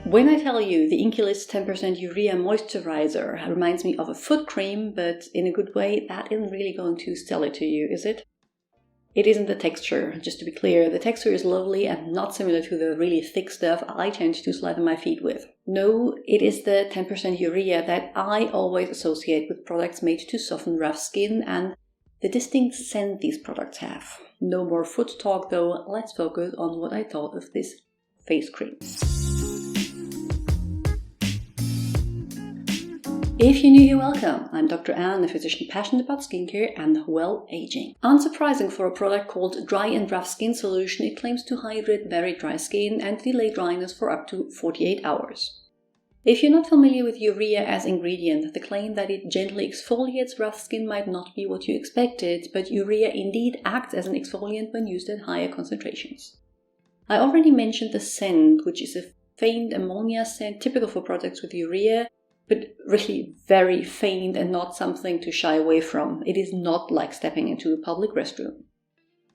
When I tell you the Inkey List 10% Urea Moisturizer reminds me of a foot cream, but in a good way, that isn't really going to sell it to you, is it? It isn't the texture, just to be clear. The texture is lovely and not similar to the really thick stuff I tend to slather my feet with. No, it is the 10% Urea that I always associate with products made to soften rough skin and the distinct scent these products have. No more foot talk though, let's focus on what I thought of this face cream. If you're new here, welcome. I'm Dr. Anne, a physician passionate about skincare and well aging. Unsurprising for a product called Dry and Rough Skin Solution, it claims to hydrate very dry skin and delay dryness for up to 48 hours. If you're not familiar with urea as ingredient, the claim that it gently exfoliates rough skin might not be what you expected, but urea indeed acts as an exfoliant when used at higher concentrations. I already mentioned the scent, which is a faint ammonia scent typical for products with urea, but really very faint and not something to shy away from. It is not like stepping into a public restroom.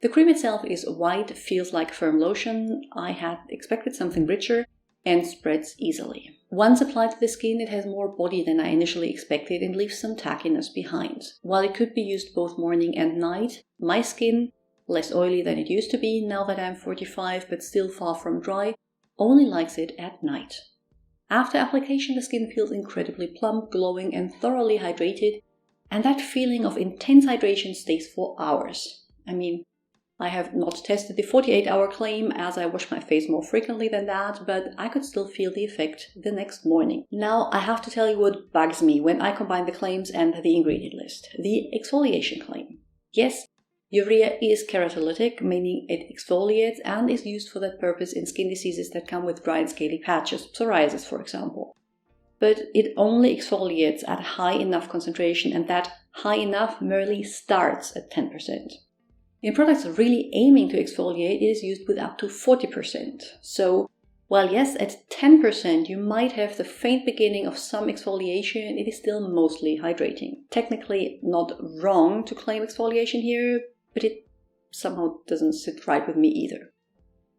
The cream itself is white, feels like firm lotion. I had expected something richer and spreads easily. Once applied to the skin, it has more body than I initially expected and leaves some tackiness behind. While it could be used both morning and night, my skin, less oily than it used to be now that I'm 45 but still far from dry, only likes it at night. After application, the skin feels incredibly plump, glowing and thoroughly hydrated, and that feeling of intense hydration stays for hours. I mean, I have not tested the 48-hour claim as I wash my face more frequently than that, but I could still feel the effect the next morning. Now, I have to tell you what bugs me when I combine the claims and the ingredient list. The exfoliation claim. Yes, urea is keratolytic, meaning it exfoliates and is used for that purpose in skin diseases that come with dry and scaly patches, psoriasis for example. But it only exfoliates at a high enough concentration, and that high enough merely starts at 10%. In products really aiming to exfoliate, it is used with up to 40%. So, while yes, at 10% you might have the faint beginning of some exfoliation, it is still mostly hydrating. Technically not wrong to claim exfoliation here, but it somehow doesn't sit right with me either.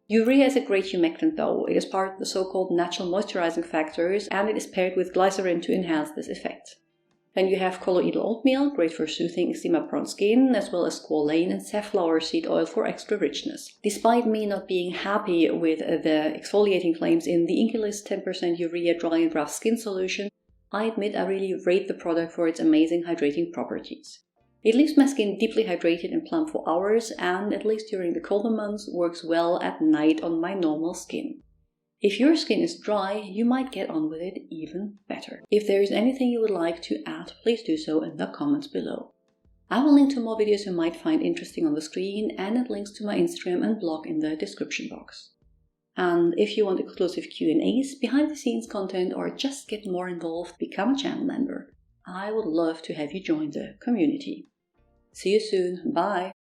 Urea is a great humectant though. It is part of the so-called natural moisturizing factors, and it is paired with glycerin to enhance this effect. Then you have colloidal oatmeal, great for soothing eczema-prone skin, as well as squalane and safflower seed oil for extra richness. Despite me not being happy with the exfoliating claims in the Inkey List 10% Urea Dry and Rough Skin Solution, I admit I really rate the product for its amazing hydrating properties. It leaves my skin deeply hydrated and plump for hours, and at least during the colder months works well at night on my normal skin. If your skin is dry, you might get on with it even better. If there is anything you would like to add, please do so in the comments below. I will link to more videos you might find interesting on the screen and add links to my Instagram and blog in the description box. And if you want exclusive Q&As, behind the scenes content, or just get more involved, become a channel member. I would love to have you join the community. See you soon. Bye.